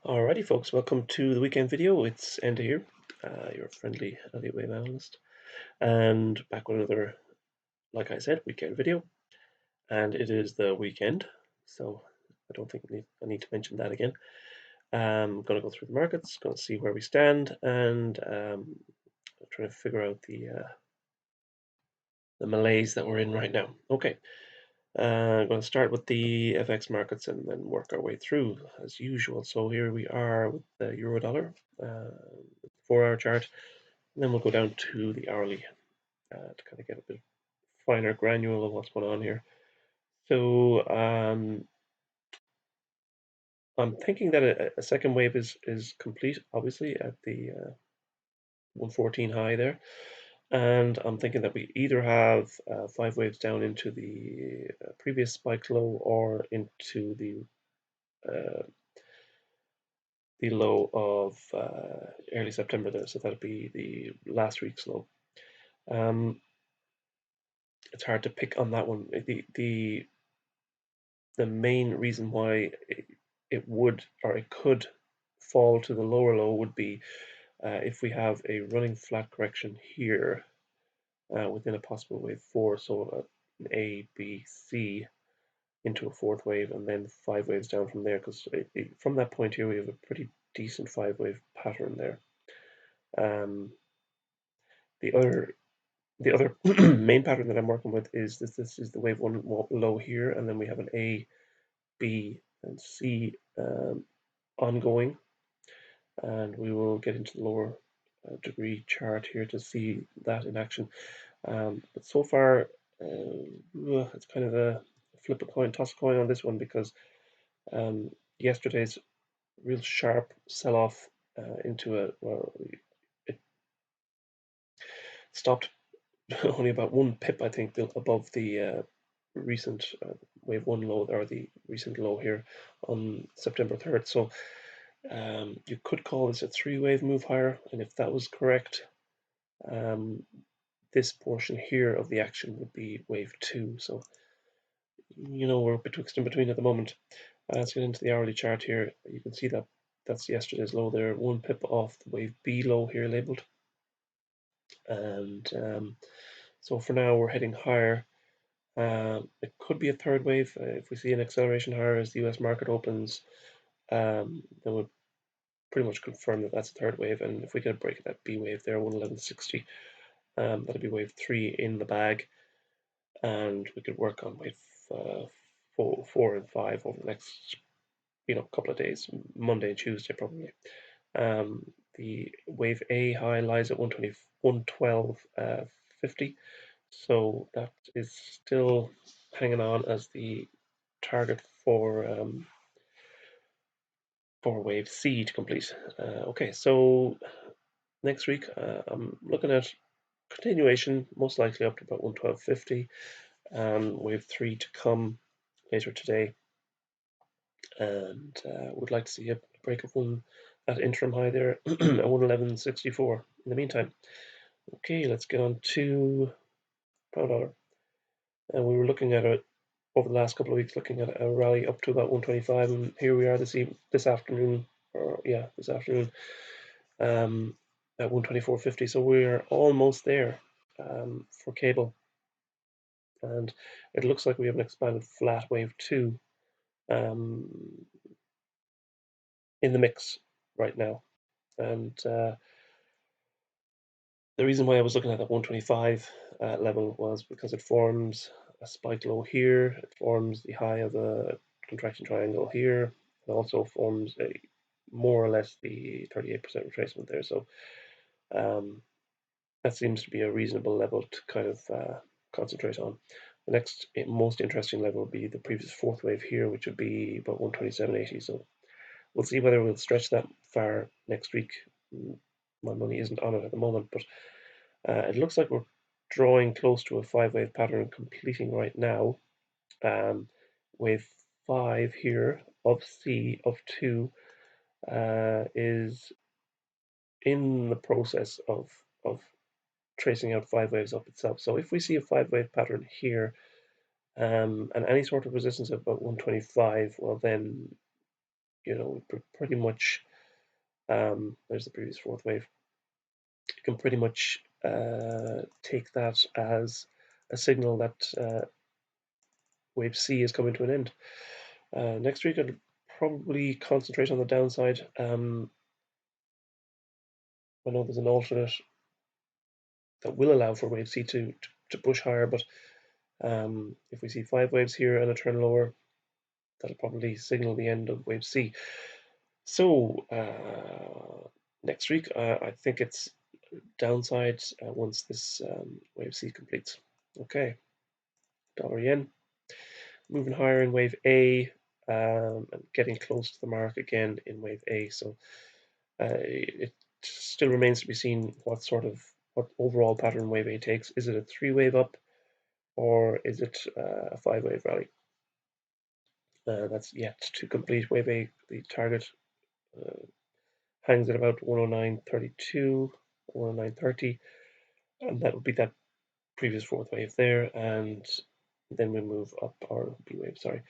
Alrighty, folks, welcome to the weekend video. It's Enda here, your friendly Elliott wave analyst, and back with another, like I said, weekend video. And it is the weekend, so I don't think I need to mention that again. I'm going to go through the markets, going to see where we stand, and trying to figure out the malaise that we're in right now. Okay, I'm going to start with the FX markets and then work our way through as usual. So here we are with the euro dollar, 4-hour chart. And then we'll go down to the hourly to kind of get a bit finer granule of what's going on here. So I'm thinking that a second wave is complete, obviously, at the 114 high there. And I'm thinking that we either have 5 waves down into the previous spike low or into the low of early September there. So that'd be the last week's low. It's hard to pick on that one. The main reason why it would or it could fall to the lower low would be if we have a running flat correction here within a possible wave 4, so an A, B, C into a fourth wave, and then 5 waves down from there, because from that point here we have a pretty decent 5-wave pattern there. The other main pattern that I'm working with is this is the wave 1 low here, and then we have an A, B, and C ongoing, and we will get into the lower degree chart here to see that in action. But so far, it's kind of a flip a coin, toss a coin on this one, because yesterday's real sharp sell-off into it stopped only about 1 pip, I think, above the recent wave 1 low, or the recent low here on September 3rd. So you could call this a 3-wave move higher, and if that was correct, this portion here of the action would be wave 2. So we're betwixt and between at the moment. Let's get into the hourly chart here. You can see that that's yesterday's low there, 1 pip off the wave B low here labeled, and so for now we're heading higher. It could be a third wave if we see an acceleration higher as the US market opens. Then we'll pretty much confirm that that's a third wave, and if we get a break of that B wave there, 111.60, that'll be wave 3 in the bag, and we could work on wave 4 and 5 over the next couple of days, Monday and Tuesday probably. The wave A high lies at 112.50, so that is still hanging on as the target for wave C to complete. Okay, so next week I'm looking at continuation, most likely up to about 112.50, wave 3 to come later today, and would like to see a break of that interim high there at 111.64 in the meantime. Okay, let's get on to pound dollar. And we were looking at it over the last couple of weeks, looking at a rally up to about 125, and here we are this afternoon, at 124.50. So we're almost there for cable, and it looks like we have an expanded flat wave 2 in the mix right now. And the reason why I was looking at that 125 level was because it forms a spike low here, it forms the high of a contraction triangle here, it also forms more or less the 38% retracement there. So that seems to be a reasonable level to kind of concentrate on. The next most interesting level would be the previous fourth wave here, which would be about 127.80. So we'll see whether we'll stretch that far next week. My money isn't on it at the moment, but it looks like we're drawing close to a 5-wave pattern completing right now. Wave 5 here of C of 2 is in the process of tracing out 5 waves up itself. So if we see a 5-wave pattern here and any sort of resistance of about 125, well then pretty much, there's the previous fourth wave. You can pretty much take that as a signal that wave C is coming to an end. Next week, I'd probably concentrate on the downside. I know there's an alternate that will allow for wave C to push higher, but if we see 5 waves here and a trend lower, that'll probably signal the end of wave C. So next week, I think it's downside once this wave C completes. Okay, dollar yen moving higher in wave A and getting close to the mark again in wave A. So it still remains to be seen what overall pattern wave A takes. Is it a 3-wave up or is it a 5-wave rally? That's yet to complete. Wave A, the target hangs at about 109.32, 109.30, and that would be that previous fourth wave there, and then we move up, or B wave, sorry,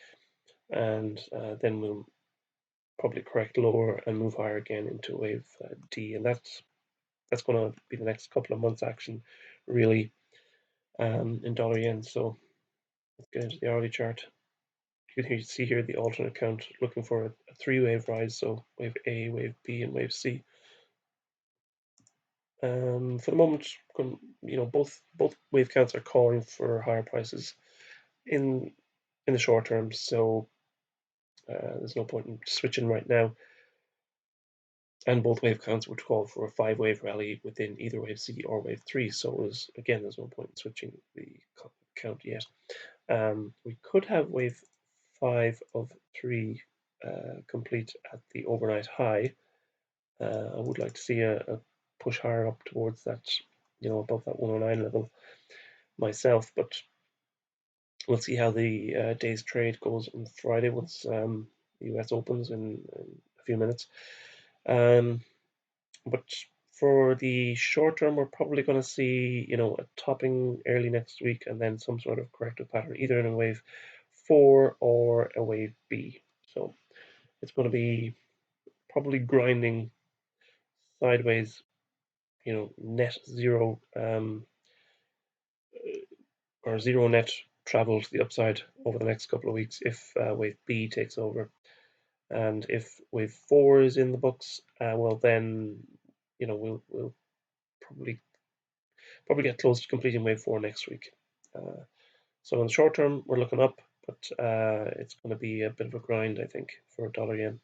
and then we'll probably correct lower and move higher again into wave D, and that's going to be the next couple of months action, really, in dollar yen. So let's get into the hourly chart. You can see here the alternate count looking for a 3-wave rise, so wave A, wave B, and wave C. For the moment, both wave counts are calling for higher prices in the short term, so there's no point in switching right now. And both wave counts would call for a 5-wave rally within either wave C or wave 3. So there's no point in switching the count yet. We could have wave 5 of 3 complete at the overnight high. I would like to see a push higher up towards that, above that 109 level myself, but we'll see how the day's trade goes on Friday once the US opens in a few minutes. But for the short term, we're probably going to see, a topping early next week and then some sort of corrective pattern, either in a wave 4 or a wave B. So it's going to be probably grinding sideways, net zero or zero net travel to the upside over the next couple of weeks if wave B takes over. And if wave 4 is in the books, well then, we'll probably get close to completing wave 4 next week. So in the short term, we're looking up, but it's going to be a bit of a grind, I think, for dollar yen.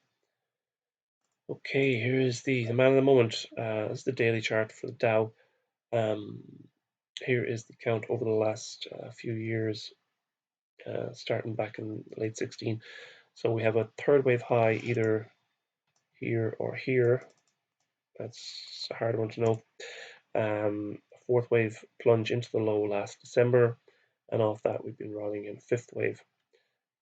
Okay, here is the man of the moment. This is the daily chart for the Dow. Here is the count over the last few years, starting back in late 16. So we have a 3rd wave high either here or here. That's a hard one to know. A 4th wave plunge into the low last December, and off that we've been rallying in 5th wave.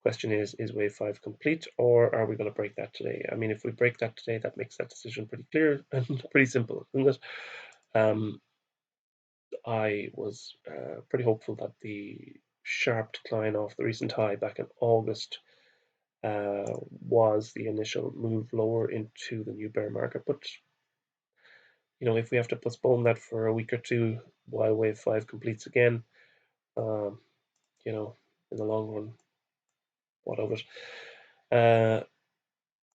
Question is wave 5 complete, or are we going to break that today? I mean, if we break that today, that makes that decision pretty clear and pretty simple, isn't it? I was pretty hopeful that the sharp decline off the recent high back in August was the initial move lower into the new bear market, but if we have to postpone that for a week or two while wave 5 completes again, in the long run, what of it?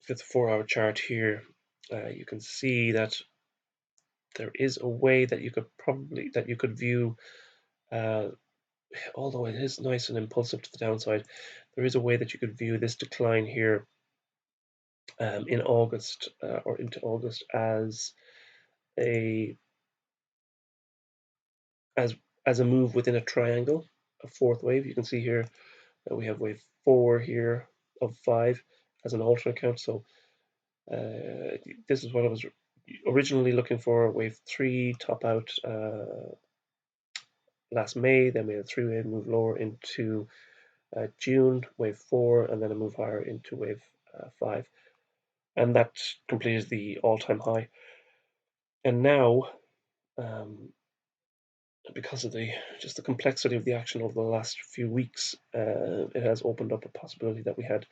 With the 4-hour chart here, you can see that there is a way that you could view, although it is nice and impulsive to the downside, there is a way that you could view this decline here in August or into August as a move within a triangle, a 4th wave. You can see here that we have wave 4 here of 5 as an alternate count. So this is what I was originally looking for. Wave 3 top out last May, then we had a 3-wave move lower into June, wave 4, and then a move higher into wave 5. And that completed the all-time high. And now, because of just the complexity of the action over the last few weeks, it has opened up a possibility that we had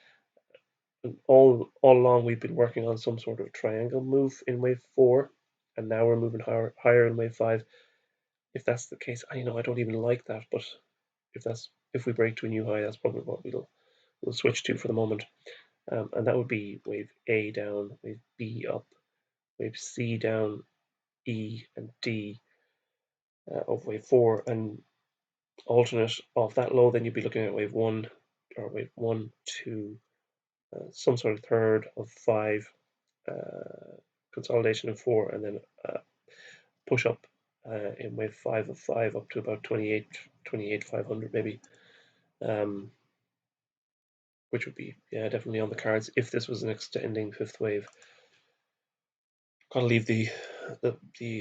all along we've been working on some sort of triangle move in wave 4, and now we're moving higher in wave 5. If that's the case, I don't even like that, but if we break to a new high, that's probably what we'll switch to for the moment. And that would be wave A down, wave B up, wave C down, E and D of wave 4, and alternate off that low, then you'd be looking at wave 1 or wave 1, 2, some sort of third of 5, consolidation of 4, and then push up in wave 5 of 5 up to about 28, 500 maybe, which would be definitely on the cards if this was an extending fifth wave. Gotta leave the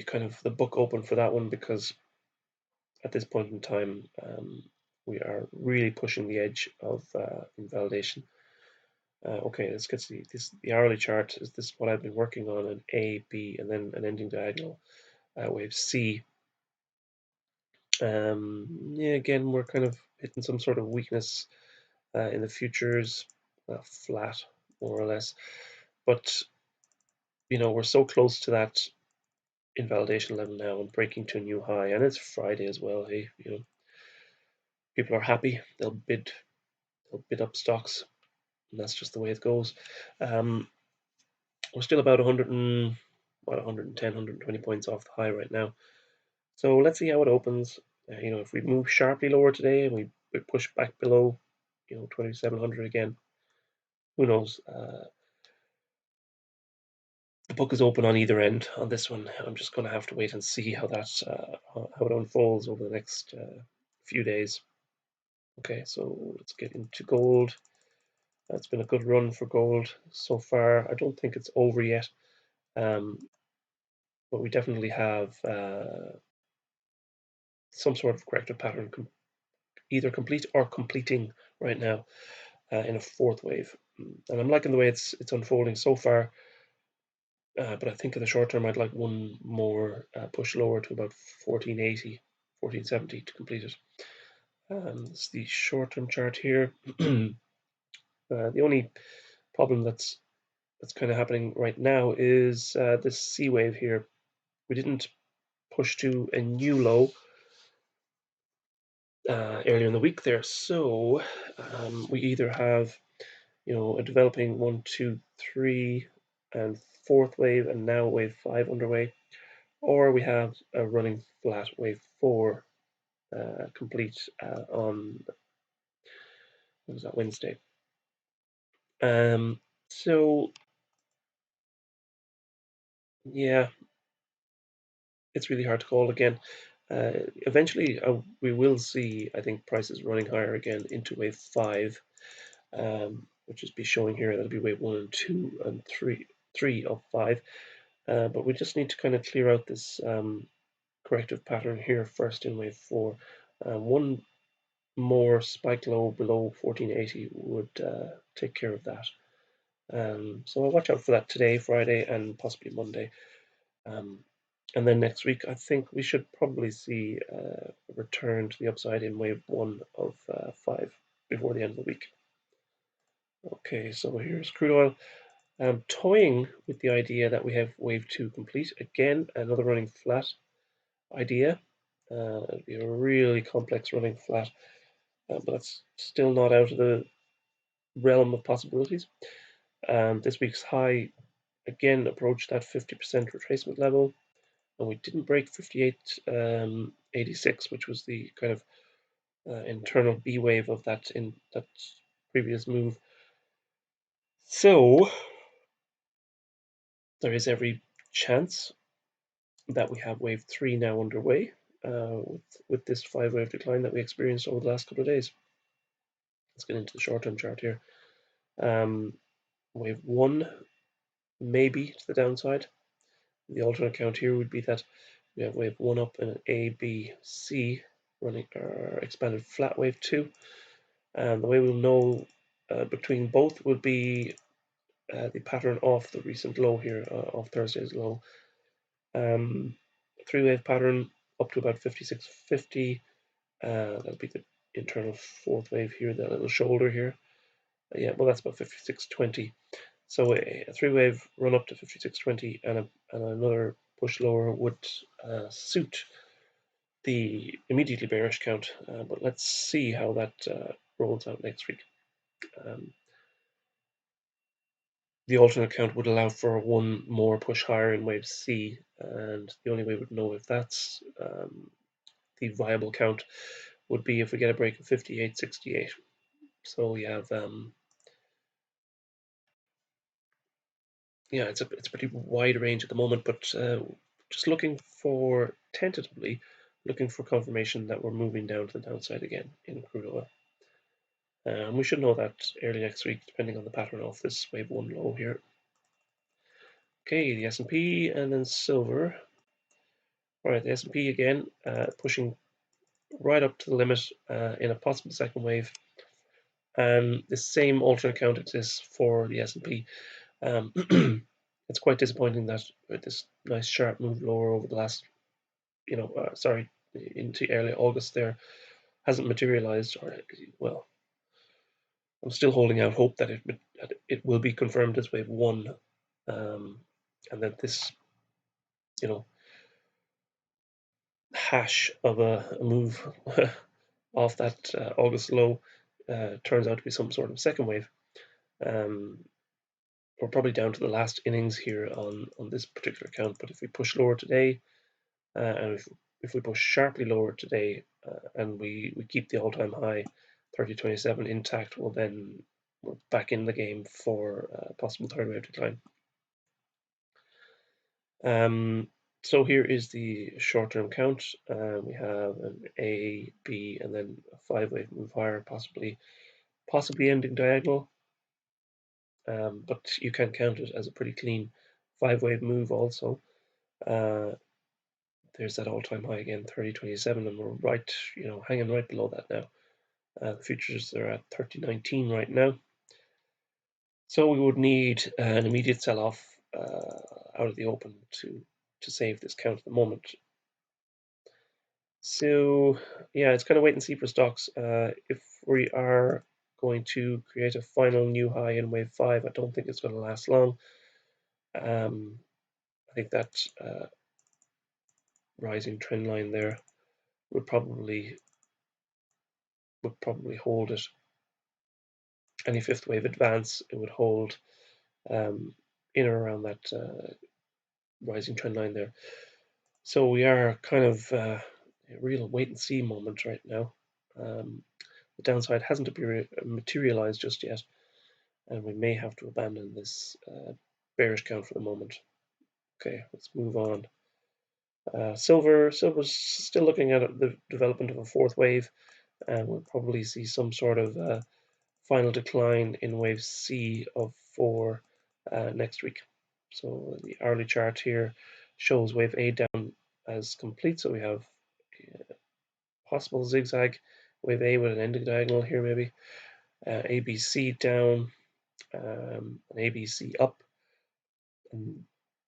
kind of the book open for that one, because at this point in time we are really pushing the edge of invalidation. Okay, let's get to the hourly chart. Is this what I've been working on? An A, B, and then an ending diagonal, wave C. Again, we're kind of hitting some sort of weakness in the futures, flat more or less. But we're so close to that invalidation level now and breaking to a new high, and it's Friday as well. Hey, people are happy. They'll bid up stocks, and that's just the way it goes. We're still about 110, 120 points off the high right now. So let's see how it opens. If we move sharply lower today and we push back below, 2,700 again, who knows? The book is open on either end on this one. I'm just going to have to wait and see how it unfolds over the next few days. Okay, so let's get into gold. It's been a good run for gold so far. I don't think it's over yet, but we definitely have some sort of corrective pattern either complete or completing right now in a fourth wave. And I'm liking the way it's unfolding so far, but I think in the short term I'd like one more push lower to about 1480, 1470 to complete it. It's the short-term chart here. The only problem that's kind of happening right now is this C wave here. We didn't push to a new low earlier in the week there, so we either have a developing 1, 2, 3, and fourth wave, and now wave 5 underway, or we have a running flat wave 4 complete on what was that, Wednesday. So yeah, it's really hard to call again. Eventually, we will see, I think, prices running higher again into wave 5, which is be showing here. That'll be wave 1 and 2 and 3 of 5. But we just need to kind of clear out this corrective pattern here first in wave 4. One more spike low below 1480 would take care of that. So I'll watch out for that today, Friday, and possibly Monday. And then next week, I think we should probably see a return to the upside in wave 1 of 5 before the end of the week. Okay, so here's crude oil. Toying with the idea that we have wave 2 complete. Again, another running flat idea. It'll be a really complex running flat, but that's still not out of the realm of possibilities. This week's high again approached that 50% retracement level, and we didn't break 58.86, which was the kind of internal B wave of that previous move. So there is every chance that we have wave 3 now underway with this 5-wave decline that we experienced over the last couple of days. Let's get into the short-term chart here. Wave 1 maybe to the downside. The alternate count here would be that we have wave 1 up and an A, B, C running our expanded flat wave 2. And the way we'll know between both would be the pattern off the recent low here, off Thursday's low. 3-wave pattern up to about 56.50. That'll be the internal fourth wave here, that little shoulder here. Yeah, well, that's about 56.20. So a three-wave run up to 56.20 and another push lower would suit the immediately bearish count. But let's see how that rolls out next week. Um, the alternate count would allow for one more push higher in wave C, and the only way we'd know if that's the viable count would be if we get a break of 58.68. So we have yeah, it's a pretty wide range at the moment, but just looking for tentatively looking for confirmation that we're moving down to the downside again in crude oil. We should know that early next week, depending on the pattern of this wave one low here. Okay, the S&P and then silver. All right, the S&P again pushing right up to the limit in a possible second wave, and the same alternate count exists for the S&P. It's quite disappointing that with this nice sharp move lower over the last, sorry, into early August there hasn't materialized, or well, I'm still holding out hope that it will be confirmed as wave one, and that this, hash of a move off that August low turns out to be some sort of second wave. We're probably down to the last innings here on this particular count, but if we push lower today, and if we push sharply lower today, and we keep the all-time high 30.27 intact, well then we're back in the game for possible third wave decline. So here is the short-term count. We have an A, B, and then a five-wave move higher, possibly ending diagonal. But you can count it as a pretty clean five-wave move also. There's that all-time high again, 30.27, and we're right, hanging right below that now. The futures are at 30.19 right now. So we would need an immediate sell-off out of the open to save this count at the moment. So yeah, it's kind of wait and see for stocks. If we are going to create a final new high in wave 5, I don't think it's going to last long. I think that rising trend line there would probably hold it. Any fifth wave advance, it would hold in or around that rising trend line there. So we are kind of a real wait and see moment right now. The downside hasn't materialized just yet, and we may have to abandon this bearish count for the moment. Okay, let's move on. Silver's still looking at the development of a fourth wave, and we'll probably see some sort of final decline in wave C of 4 next week. So the hourly chart here shows wave A down as complete. So we have possible zigzag wave A with an ending diagonal here, maybe ABC down, an ABC up, and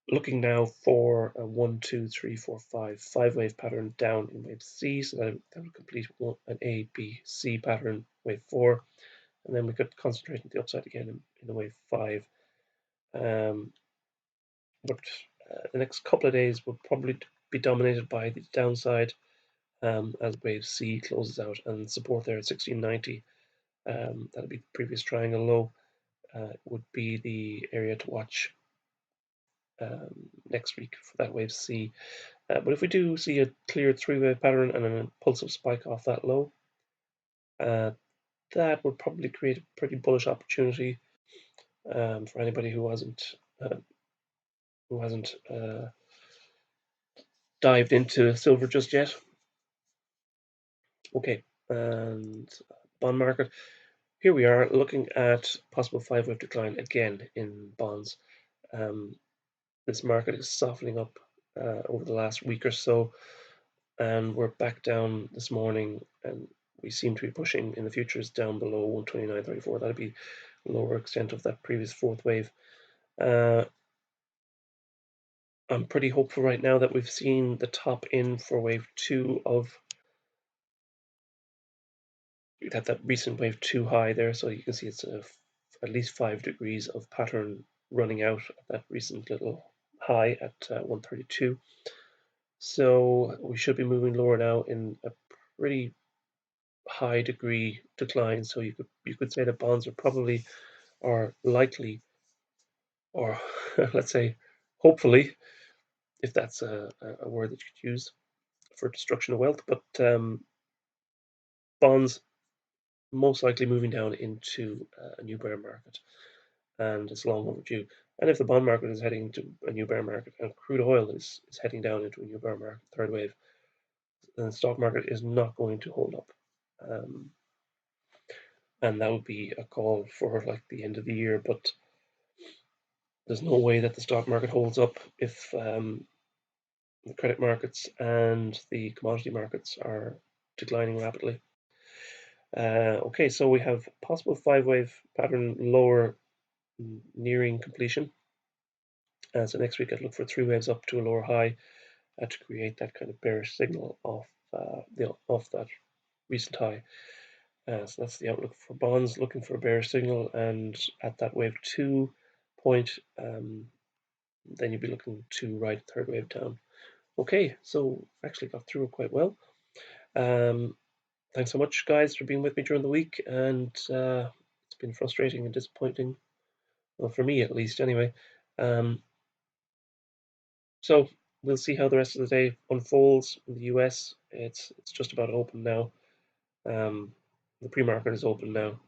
looking now for a 1, 2, 3, 4, 5 wave pattern down in wave C. So that would complete an A, B, C pattern, wave 4. And then we could concentrate on the upside again in the wave 5. But the next couple of days will probably be dominated by the downside as wave C closes out, and support there at 1690. That'll be the previous triangle low. Would be the area to watch next week for that wave C. But if we do see a clear three-wave pattern and an impulsive spike off that low, that would probably create a pretty bullish opportunity for anybody who hasn't dived into silver just yet. Okay, and bond market. Here we are looking at possible five-wave decline again in bonds. This market is softening up over the last week or so, and we're back down this morning, and we seem to be pushing in the futures down below 129.34. That'd be lower extent of that previous fourth wave. I'm pretty hopeful right now that we've seen the top in for wave 2 of that recent wave 2 high there. So you can see it's at least 5 degrees of pattern running out at that recent little high at 132. So we should be moving lower now in a pretty high degree decline. So you could say that bonds are probably or likely, or let's say hopefully, if that's a word that you could use for destruction of wealth, but bonds most likely moving down into a new bear market, and it's long overdue. And if the bond market is heading into a new bear market, and crude oil is heading down into a new bear market, third wave, then the stock market is not going to hold up. Um, and that would be a call for like the end of the year. But there's no way that the stock market holds up if the credit markets and the commodity markets are declining rapidly. Okay, so we have possible 5-wave pattern lower nearing completion. So next week I'd look for 3 waves up to a lower high to create that kind of bearish signal off that recent high. So that's the outlook for bonds, looking for a bearish signal, and at that wave 2 point, then you'd be looking to ride third wave down. Okay, so actually got through it quite well. Thanks so much, guys, for being with me during the week, and it's been frustrating and disappointing, well, for me at least, anyway. So we'll see how the rest of the day unfolds in the US. It's just about open now. The pre-market is open now.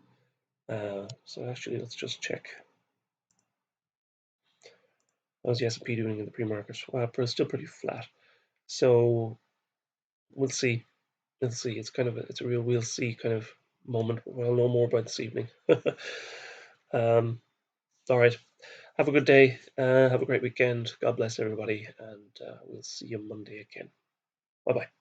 So actually, let's just check. How's the S&P doing in the pre-market? But it's still pretty flat. So we'll see. We'll see. It's a real we'll see kind of moment. We'll know more by this evening. All right. Have a good day. Have a great weekend. God bless everybody, and we'll see you Monday again. Bye bye.